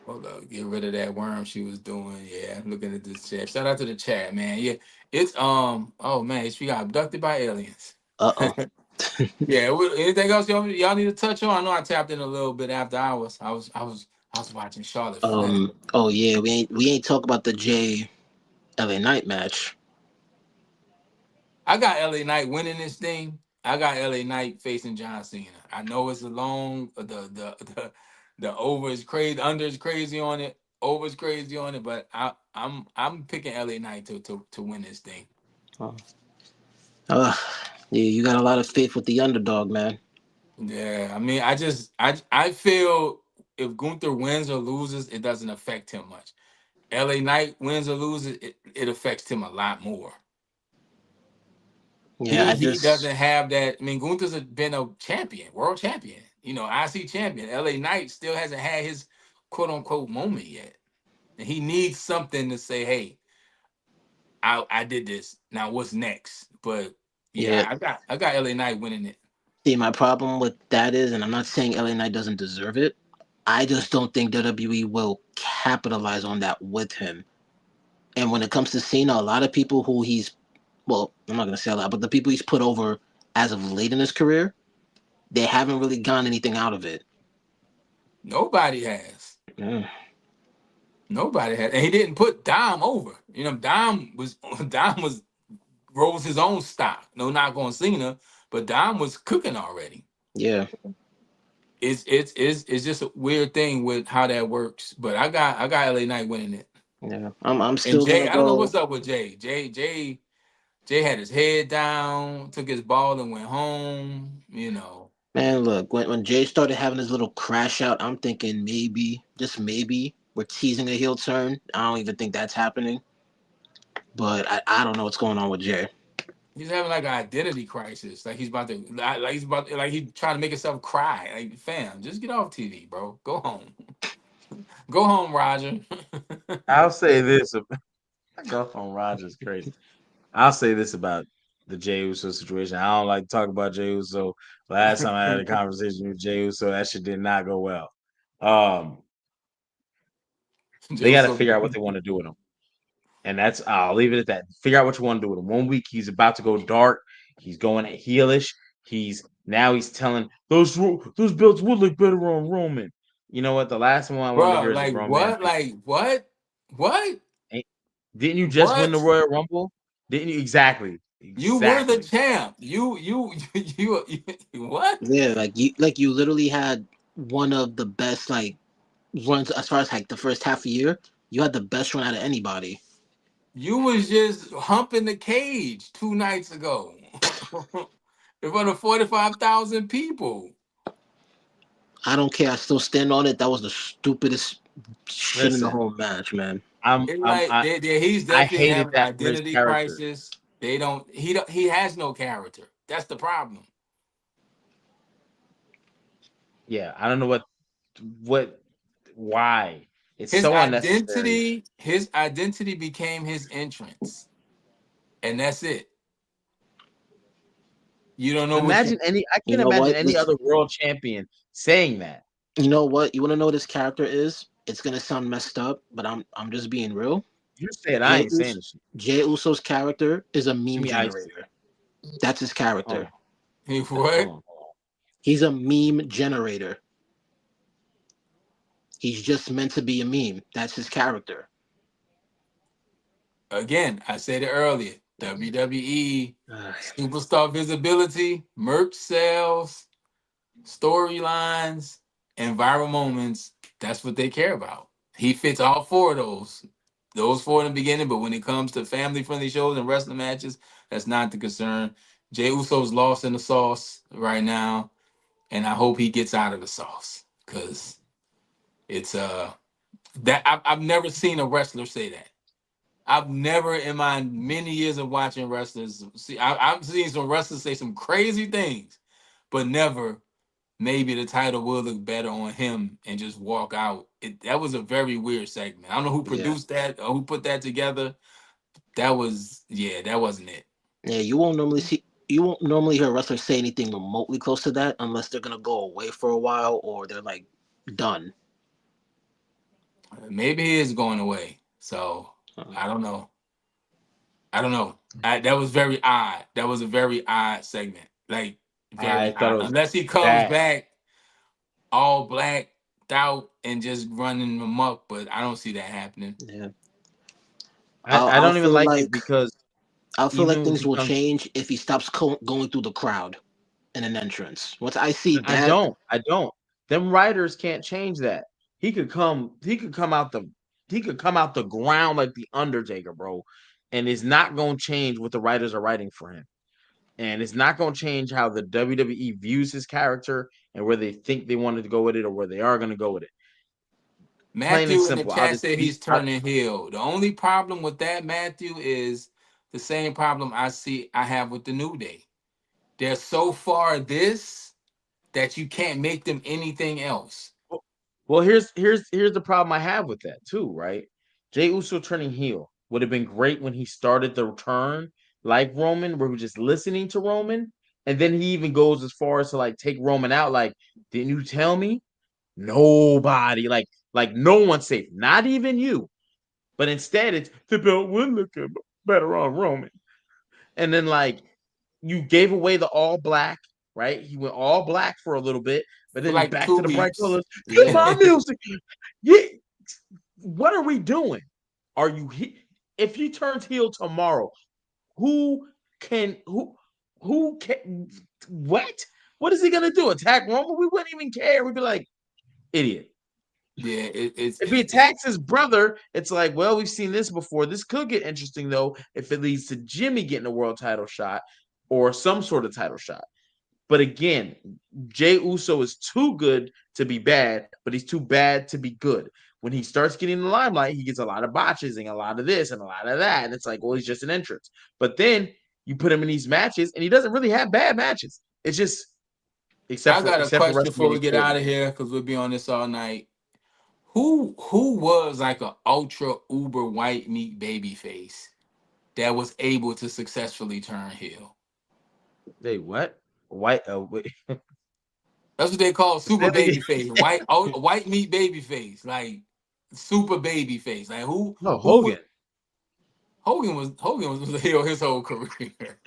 Hold up, get rid of that worm she was doing. Yeah, looking at this chat. Shout out to the chat, man. Yeah, it's oh man, she got abducted by aliens. Uh Yeah, anything else y'all need to touch on? I know I tapped in a little bit after hours. I was watching Charlotte oh. Flair. Oh yeah, we ain't talk about the Jay LA Knight match. I got LA Knight winning this thing, I got LA Knight facing John Cena. I know it's a long the over is crazy, under is crazy on it, over is crazy on it, but I'm picking LA Knight to win this thing. Oh. Uh, yeah, you got a lot of faith with the underdog, man. Yeah, I mean, I feel if Gunther wins or loses, it doesn't affect him much. LA Knight wins or loses, it affects him a lot more. Yeah, He doesn't have that. I mean, Gunther's been a champion, world champion, IC champion. LA Knight still hasn't had his quote unquote moment yet. And he needs something to say, hey, I did this. Now what's next? But yeah. yeah, I got LA Knight winning it. See, my problem with that is, and I'm not saying LA Knight doesn't deserve it. I just don't think WWE will capitalize on that with him. And when it comes to Cena, a lot of people who he's, well, I'm not gonna say a lot, but the people he's put over as of late in his career, they haven't really gotten anything out of it. Nobody has. Mm, Nobody has. And he didn't put Dom over. Dom was Dom was rose his own stock. No knock on Cena, but Dom was cooking already. yeah, It's just a weird thing with how that works. But I got LA Knight winning it. yeah. I'm And still Jay, gonna I don't know go. what's up with Jay. Jay had his head down, took his ball and went home. Man, look, when Jay started having his little crash out, I'm thinking maybe, just maybe, we're teasing a heel turn. I don't even think that's happening. But I don't know what's going on with Jay. He's having like an identity crisis. Like he's trying to make himself cry. Like, fam, just get off TV, bro. Go home. Go home, Roger. I'll say this. I go from Rogers crazy. I'll say this about the Jey Uso situation. I don't like to talk about Jey Uso. Last time I had a conversation with Jey Uso, that shit did not go well. Um, Jey they got to Uso. figure out what they want to do with him, and that's I'll leave it at that. Figure out what you want to do with him. 1 week he's about to go dark. He's going heelish. He's telling those belts would look better on Roman. You know what? The last one I wanted to Bro, hear is a like grown man what? say, Like what? What? "Ain't- Didn't you just win the What? Royal Rumble? Didn't you? Exactly. You were the Exactly. champ. What? Yeah, like you literally had one of the best like runs as far as like the first half a year. You had the best run out of anybody. You was just humping the cage 2 nights ago in front of 45,000 people. I don't care. I still stand on it. That was the stupidest shit in the Listen, whole match, man. I'm It's I'm like he's I definitely hated having an that for his identity character. crisis. He has no character. That's the problem. Yeah, I don't know what why. It's His so unnecessary. identity, his identity became his entrance, and that's it. You don't know what you. Imagine any I You can't know imagine what? any other world champion saying that. You know what? You want to know what his character is? It's gonna sound messed up, but I'm just being real. You say it, I Jay, ain't saying this shit. Jay Uso's character is a Give meme me ice. generator. That's his Hold character. on. He Hold what? on. He's a meme generator. He's just meant to be a meme. That's his character. Again, I said it earlier. WWE Ugh. superstar visibility, merch sales, storylines, and viral moments. That's what they care about. He fits all four of those. Those four in the beginning, but when it comes to family friendly shows and wrestling matches, that's not the concern. Jay Uso's lost in the sauce right now, and I hope he gets out of the sauce because it's that I've never seen a wrestler say that. I've never in my many years of watching wrestlers see. I've seen some wrestlers say some crazy things, but never maybe the title will look better on him and just walk out. That was a very weird segment. I don't know who Yeah. produced that or who put that together. That wasn't it. Yeah, you won't normally hear a wrestler say anything remotely close to that unless they're gonna go away for a while or they're like done. Maybe he is going away. So Uh, I don't know. I don't know. That was very odd. That was a very odd segment. Like I very thought odd. it was Unless he comes bad. back all black out and just running amok, but I don't see that happening. yeah. I I'll don't even feel like it like because I'll feel like even if things he will comes change if he stops going through the crowd. in an entrance. Once I see I that, don't. I don't. Them writers can't change that. He could come. He could come out the. He could come out the ground like the Undertaker, bro, and it's not gonna change what the writers are writing for him, and it's not gonna change how the WWE views his character and where they think they wanted to go with it or where they are gonna go with it. Plain and Matthew in the simple. I'll chat just said be. he's turning heel. The only problem with that, Matthew, is the same problem I have with the New Day. They're so far this that you can't make them anything else. Well, here's the problem I have with that too, right? Jay Uso turning heel would have been great when he started the turn, like Roman, where we're just listening to Roman, and then he even goes as far as to like take Roman out. Like, didn't you tell me? Nobody, like no one's safe, not even you. But instead, it's the belt would look better on Roman, and then like you gave away the all black, right? He went all black for a little bit, but For then like back to 2 the bright weeks. colors. Hit Yeah. my music. Yeah, what are we doing? Are you if he turns heel tomorrow? Who who can what? What is he gonna do? Attack Roman? We wouldn't even care. We'd be like, idiot. Yeah, it's If he attacks his brother, it's like, well, we've seen this before. This could get interesting though if it leads to Jimmy getting a world title shot or some sort of title shot. But again, Jay Uso is too good to be bad, but he's too bad to be good. When he starts getting the limelight, he gets a lot of botches and a lot of this and a lot of that. And it's like, well, he's just an entrance. But then you put him in these matches, and he doesn't really have bad matches. It's just I got a except for question before we WrestleMania get 40. out of here because we'll be on this all night. Who was like an ultra uber white meat baby face that was able to successfully turn heel? Hey, what? White wait. That's what they call super Say baby face. White meat baby face. Like super baby face. Like No, who was Hogan. Hogan was a heel his whole career.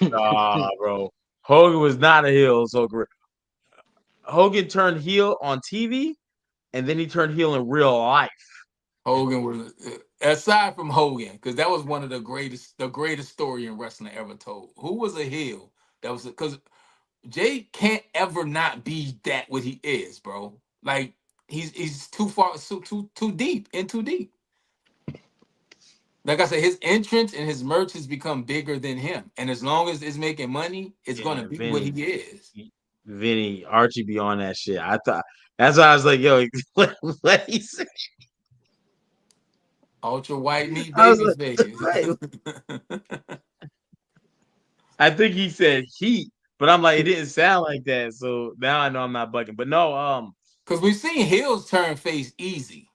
Nah, bro. Hogan was not a heel so career. Hogan turned heel on TV and then he turned heel in real life. Hogan was aside from Hogan, because that was one of the greatest story in wrestling ever told. Who was a heel? That was because Jay can't ever not be that what he is, bro. Like he's too far, too deep and too deep. Like I said, his entrance and his merch has become bigger than him, and as long as it's making money, it's gonna Yeah, be what he is. Vinny, Archie be on that shit. I thought that's why I was like, yo, what he said. Ultra white meat I was baby like, face. right. I think he said heat, but I'm like, it didn't sound like that. So now I know I'm not bugging. But no, Because we've seen heels turn face easy,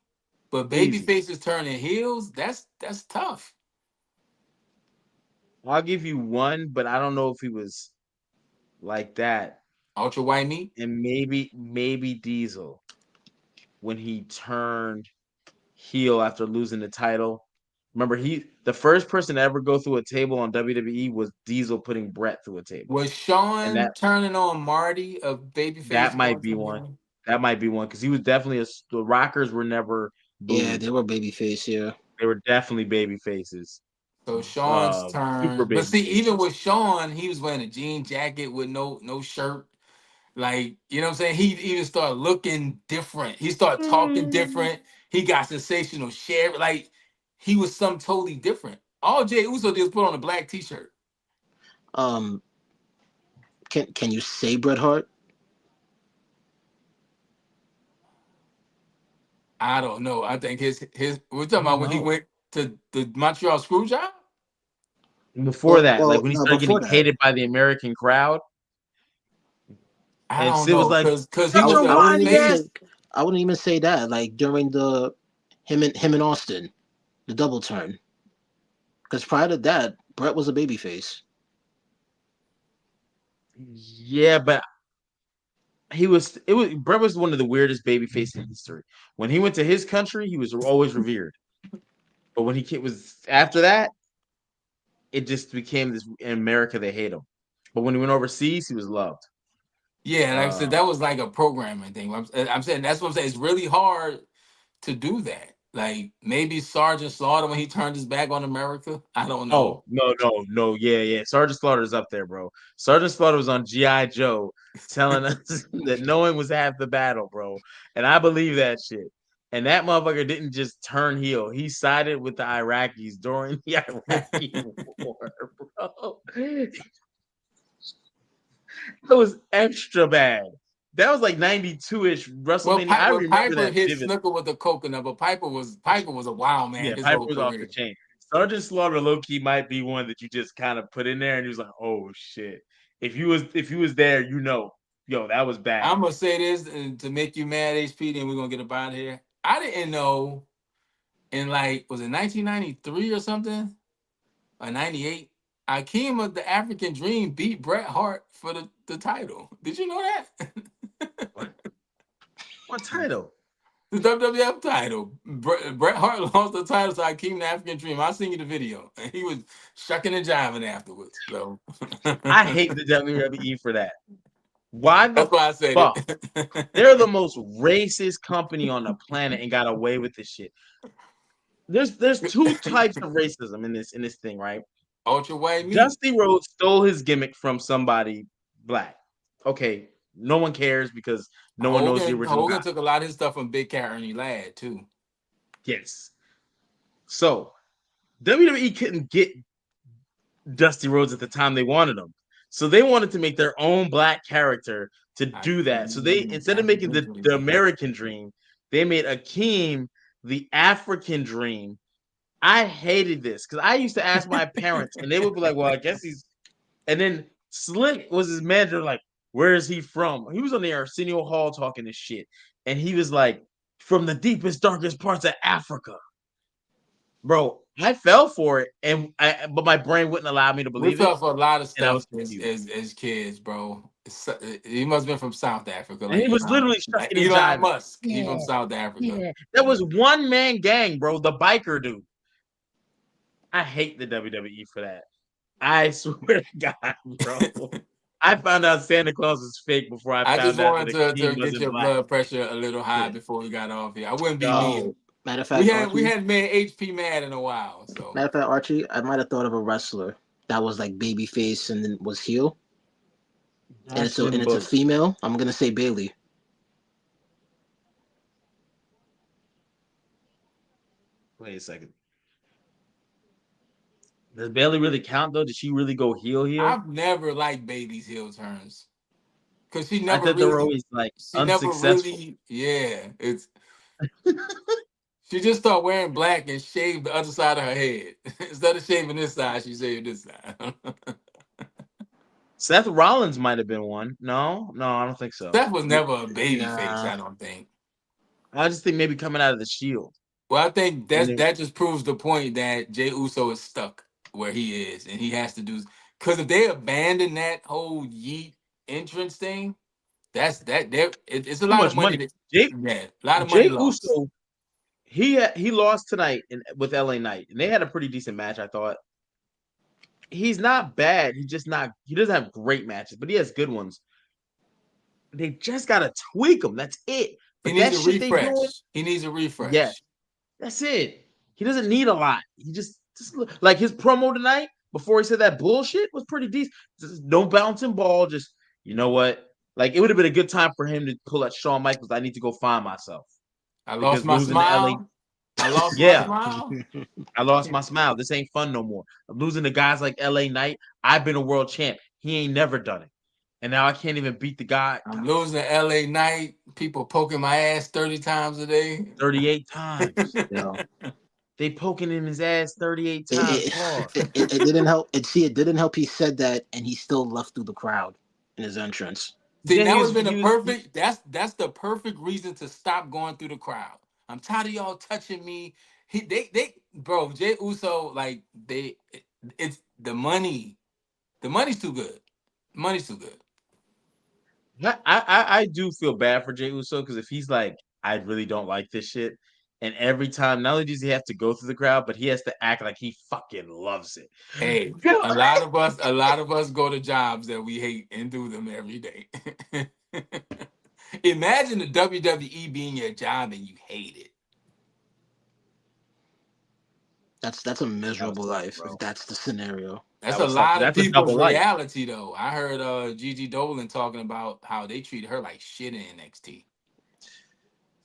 but baby easy. faces turning heels, that's tough. I'll give you one, but I don't know if he was like that. Ultra white meat. And maybe Diesel when he turned heel after losing the title. Remember, the first person to ever go through a table on WWE was Diesel putting Brett through a table, Was and Sean turning on Marty a that babyface might going be to one. him? That might be one because he was definitely the Rockers were never yeah, booed. they were babyface. Yeah. They were definitely baby faces, So Sean's super turn. But baby see, even faces. with Sean, he was wearing a jean jacket with no shirt. Like, you know what I'm saying? He even started looking different. He started talking different. He got sensational share. Like, he was something totally different. All Jay Uso did was put on a black t-shirt. Um, can you say Bret Hart? I don't know. I think his we're talking I don't about when he know. went to the Montreal screw job. Before that, like Well, when he no, started before getting that, hated by the American crowd, I and don't Sid was know, like, cause he "Get was your I a wouldn't whiny even ass." say face. I wouldn't even say that. Like during the him and Austin, the double turn. Because prior to that, Bret was a babyface. Yeah, but he was. It was Brett was one of the weirdest baby faces in history. When he went to his country, he was always revered. But when was after that, it just became this in America they hate him. But when he went overseas, he was loved. Yeah, like I said, Uh, that was like a programming thing. I'm saying that's what I'm saying. It's really hard to do that. Like maybe Sergeant Slaughter when he turned his back on America. I don't know. Oh, no, yeah. Sergeant Slaughter's up there, bro. Sergeant Slaughter was on G.I. Joe telling us that knowing was half the battle, bro. And I believe that shit. And that motherfucker didn't just turn heel. He sided with the Iraqis during the Iraqi war, bro. That was extra bad. That was like 92-ish Well, WrestleMania. I remember Piper that hit vividly. Snooker with a coconut, but Piper was a wild man Yeah, his Piper whole was off the career. chain. Sergeant Slaughter low key might be one that you just kind of put in there, and he was like, "Oh shit!" If he was there, yo, that was bad. I'm gonna say this to make you mad, HP, and we're gonna get up out of here. I didn't know in like was it 1993 or something or 98? Akeem of the African Dream beat Bret Hart for the title. Did you know that? What? What title? The WWF title. Bret Hart lost the title to Akeem the African Dream. I'll send you the video. And he was shucking and jiving afterwards. So I hate the WWE for that. Why the that's why I said fuck? it. They're the most racist company on the planet and got away with this shit. There's two types of racism in this thing, right? Ultra white meat. Dusty Rhodes stole his gimmick from somebody black. Okay, no one cares because no one knows the original guy. Hogan took a lot of his stuff from Big Cat Ernie Ladd too. Yes. So WWE couldn't get Dusty Rhodes at the time they wanted him. So they wanted to make their own black character to do that. So they instead of making the American Dream, they made Akeem the African Dream. I hated this because I used to ask my parents, and they would be like, "Well, I guess he's." And then Slick was his manager, like, "Where is he from?" He was on the Arsenio Hall talking this shit, and he was like, "From the deepest, darkest parts of Africa." Bro, I fell for it, but my brain wouldn't allow me to We believe it, fell for a lot of and I stuff was confused. as kids, bro. He must have been from South Africa, And he was literally shucking and Elon jiving. Musk. He from Yeah, South Africa. yeah. That was one man gang, bro. The biker dude. I hate the WWE for that. I swear to God, bro. I found out Santa Claus was fake before I I just found out that wanted the to king get wasn't your black. blood pressure a little high Yeah. before we got off here. I wouldn't be me. Yo, Matter of fact, We Archie. hadn't made HP mad in a while, so Matter of fact, Archie, I might have thought of a wrestler that was like babyface and then was heel, and Ashton it's a Bush. female. I'm gonna say Bailey. Wait a second. Does Bailey really count though? Did she really go heel heel? I've never liked Bailey's heel turns because I thought they were always like unsuccessful. yeah. It's she just started wearing black and shaved the other side of her head instead of shaving this side. She shaved this side. Seth Rollins might have been one. No, I don't think so. Steph was never a baby face. Nah, I don't think. I just think maybe coming out of the Shield. Well, I think And then, that just proves the point that Jey Uso is stuck where he is, and he has to do. Because if they abandon that whole Yeet entrance thing, it's a too lot of much money. money. Jay Yeah, a lot of money Jay lost. Uso, he lost tonight with LA Knight, and they had a pretty decent match. I thought he's not bad. He's just not. He doesn't have great matches, but he has good ones. They just gotta tweak him. That's it. He But needs that a shit they doing, refresh. He needs a yeah, refresh. that's it. He doesn't need a lot. He just like his promo tonight before he said that bullshit was pretty decent. Just no bouncing ball. Just you know what? Like it would have been a good time for him to pull at Shawn Michaels. I need to go find myself I lost because my losing to LA, smile. I lost my yeah, smile. I lost my smile. This ain't fun no more. I'm losing to guys like LA Knight. I've been a world champ. He ain't never done it. And now I can't even beat the guy I'm losing to LA Knight. People poking my ass 30 times a day. 38 times. yo, They poking in his ass 38 times. it, Pause. it didn't help. It didn't help. He said that, and he still left through the crowd in his entrance. See, Yeah, that he would was have been a he was he, perfect. That's the perfect reason to stop going through the crowd. I'm tired of y'all touching me. Bro, Jay Uso, like it's the money. The money's too good. Money's too good. I do feel bad for Jey Uso because if he's like, I really don't like this shit, and every time not only does he have to go through the crowd, but he has to act like he fucking loves it. Hey, Go- a lot of us go to jobs that we hate and do them every day. Imagine the WWE being your job and you hate it. That's a That was miserable tough, life bro. if that's the scenario. That's That a was tough. lot of That's a people's double life. reality, though. I heard Gigi Dolan talking about how they treated her like shit in NXT.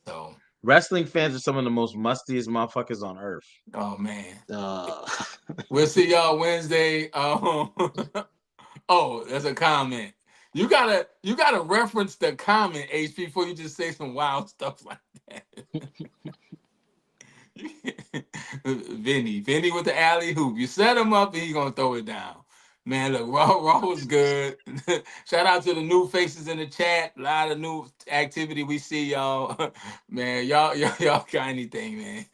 So, Wrestling fans are some of the most mustiest motherfuckers on earth. oh man, Uh, we'll see y'all Wednesday. Oh, there's a comment. You gotta reference the comment, HP, before you just say some wild stuff like that. Vinny with the alley hoop. You set him up, and he gonna throw it down. Man, look, Raw was good. Shout out to the new faces in the chat. A lot of new activity we see, y'all. Man, y'all got anything, man.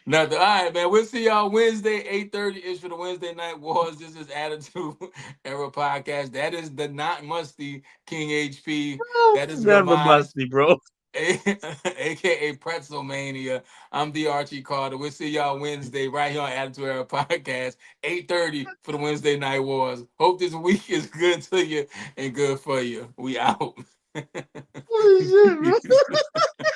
Nothing. All right, man. We'll see y'all Wednesday, 8:30 ish for the Wednesday Night Wars. This is Attitude Era Podcast. That is the not musty King HP. That is Never revised. musty, bro. AKA Pretzel Mania. I'm the Archie Carter. We'll see y'all Wednesday right here on Attitude Era Podcast, 8:30 for the Wednesday Night Wars. Hope this week is good to you and good for you. We out. Holy shit, bro.